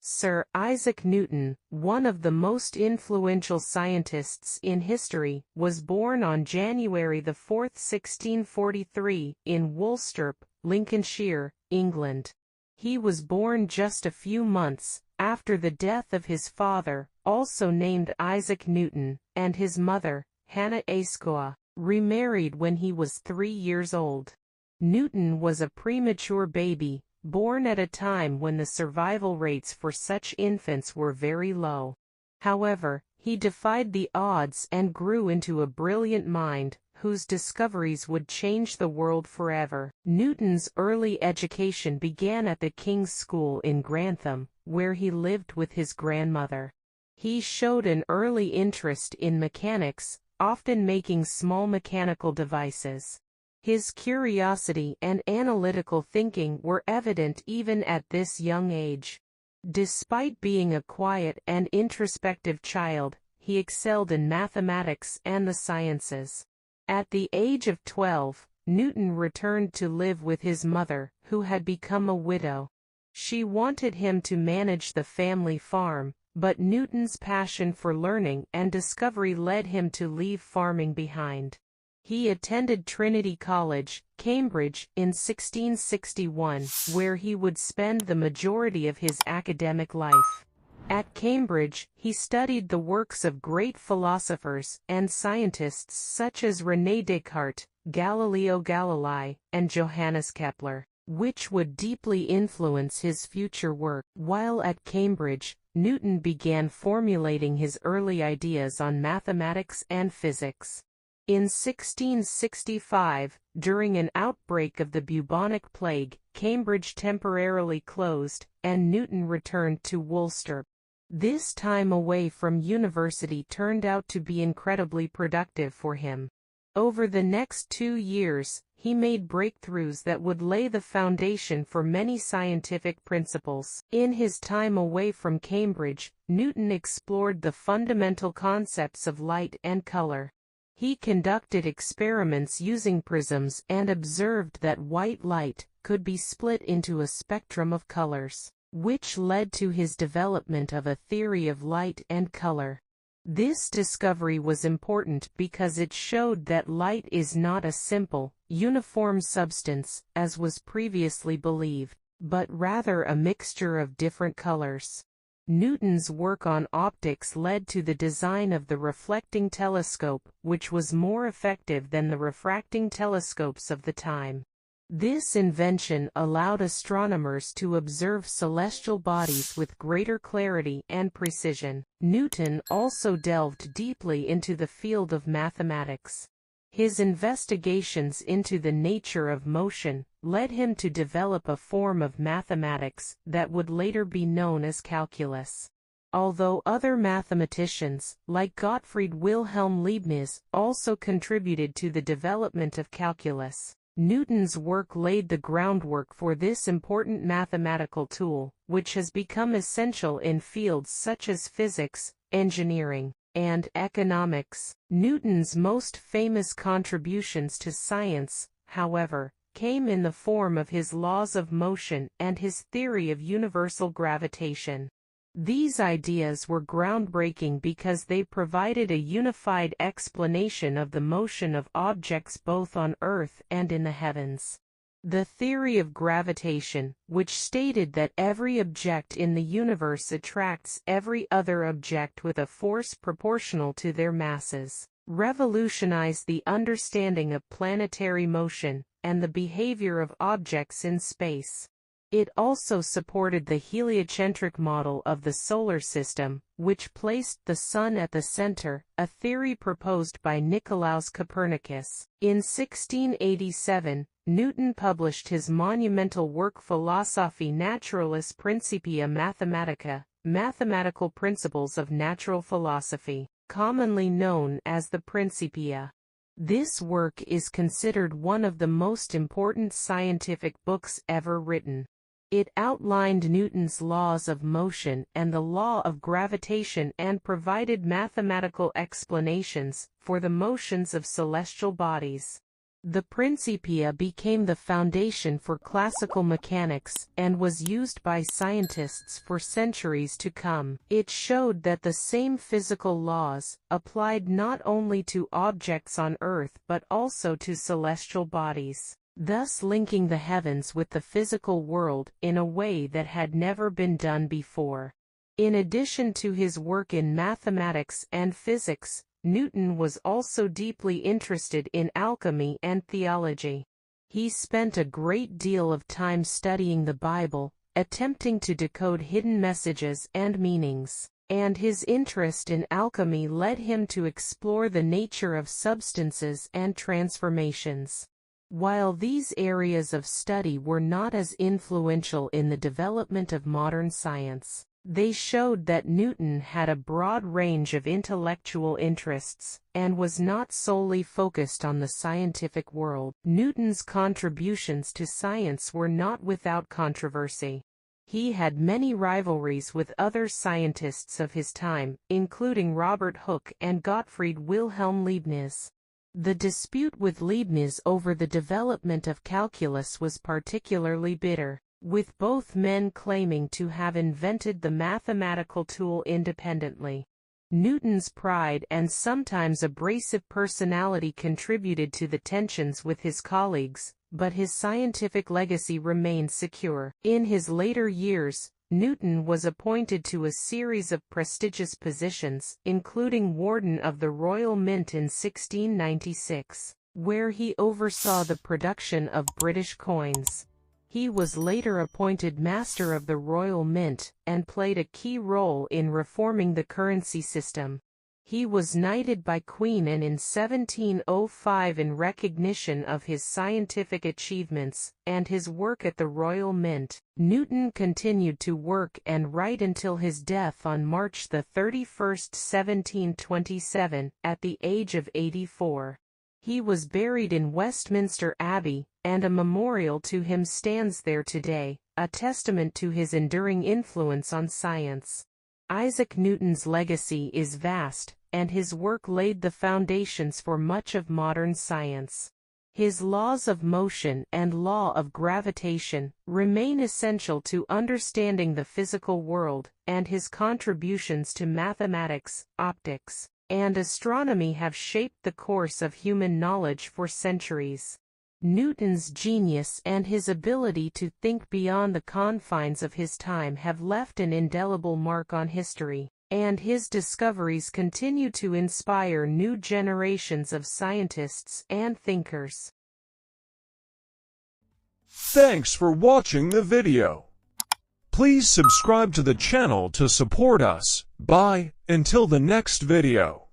Sir Isaac Newton, one of the most influential scientists in history, was born on January 4, 1643, in Woolsthorpe, Lincolnshire, England. He was born just a few months after the death of his father, also named Isaac Newton, and his mother, Hannah Asquith, remarried when he was 3 years old. Newton was a premature baby, born at a time when the survival rates for such infants were very low. However, he defied the odds and grew into a brilliant mind, whose discoveries would change the world forever. Newton's early education began at the King's School in Grantham, where he lived with his grandmother. He showed an early interest in mechanics, often making small mechanical devices. His curiosity and analytical thinking were evident even at this young age. Despite being a quiet and introspective child, he excelled in mathematics and the sciences. At the age of 12, Newton returned to live with his mother, who had become a widow. She wanted him to manage the family farm, but Newton's passion for learning and discovery led him to leave farming behind. He attended Trinity College, Cambridge, in 1661, where he would spend the majority of his academic life. At Cambridge, he studied the works of great philosophers and scientists such as René Descartes, Galileo Galilei, and Johannes Kepler, which would deeply influence his future work. While at Cambridge, Newton began formulating his early ideas on mathematics and physics. In 1665, during an outbreak of the bubonic plague, Cambridge temporarily closed, and Newton returned to Woolsthorpe. This time away from university turned out to be incredibly productive for him. Over the next 2 years, he made breakthroughs that would lay the foundation for many scientific principles. In his time away from Cambridge, Newton explored the fundamental concepts of light and color. He conducted experiments using prisms and observed that white light could be split into a spectrum of colors, which led to his development of a theory of light and color. This discovery was important because it showed that light is not a simple, uniform substance, as was previously believed, but rather a mixture of different colors. Newton's work on optics led to the design of the reflecting telescope, which was more effective than the refracting telescopes of the time. This invention allowed astronomers to observe celestial bodies with greater clarity and precision. Newton also delved deeply into the field of mathematics. His investigations into the nature of motion led him to develop a form of mathematics that would later be known as calculus. Although other mathematicians, like Gottfried Wilhelm Leibniz, also contributed to the development of calculus, Newton's work laid the groundwork for this important mathematical tool, which has become essential in fields such as physics, engineering, and economics. Newton's most famous contributions to science, however, came in the form of his laws of motion and his theory of universal gravitation. These ideas were groundbreaking because they provided a unified explanation of the motion of objects both on Earth and in the heavens. The theory of gravitation, which stated that every object in the universe attracts every other object with a force proportional to their masses, revolutionized the understanding of planetary motion and the behavior of objects in space. It also supported the heliocentric model of the solar system, which placed the Sun at the center, a theory proposed by Nicolaus Copernicus. In 1687, Newton published his monumental work Philosophiae Naturalis Principia Mathematica, Mathematical Principles of Natural Philosophy, commonly known as the Principia. This work is considered one of the most important scientific books ever written. It outlined Newton's laws of motion and the law of gravitation and provided mathematical explanations for the motions of celestial bodies. The Principia became the foundation for classical mechanics, and was used by scientists for centuries to come. It showed that the same physical laws applied not only to objects on Earth but also to celestial bodies, thus linking the heavens with the physical world in a way that had never been done before. In addition to his work in mathematics and physics, Newton was also deeply interested in alchemy and theology. He spent a great deal of time studying the Bible, attempting to decode hidden messages and meanings, and his interest in alchemy led him to explore the nature of substances and transformations. While these areas of study were not as influential in the development of modern science, they showed that Newton had a broad range of intellectual interests, and was not solely focused on the scientific world. Newton's contributions to science were not without controversy. He had many rivalries with other scientists of his time, including Robert Hooke and Gottfried Wilhelm Leibniz. The dispute with Leibniz over the development of calculus was particularly bitter, with both men claiming to have invented the mathematical tool independently. Newton's pride and sometimes abrasive personality contributed to the tensions with his colleagues, but his scientific legacy remained secure. In his later years, Newton was appointed to a series of prestigious positions, including Warden of the Royal Mint in 1696, where he oversaw the production of British coins. He was later appointed Master of the Royal Mint, and played a key role in reforming the currency system. He was knighted by Queen Anne in 1705 in recognition of his scientific achievements and his work at the Royal Mint. Newton continued to work and write until his death on March 31, 1727, at the age of 84. He was buried in Westminster Abbey, and a memorial to him stands there today, a testament to his enduring influence on science. Isaac Newton's legacy is vast, and his work laid the foundations for much of modern science. His laws of motion and law of gravitation remain essential to understanding the physical world, and his contributions to mathematics, optics, and astronomy have shaped the course of human knowledge for centuries. Newton's genius and his ability to think beyond the confines of his time have left an indelible mark on history, and his discoveries continue to inspire new generations of scientists and thinkers. Thanks for watching the video. Please subscribe to the channel to support us. Bye, until the next video.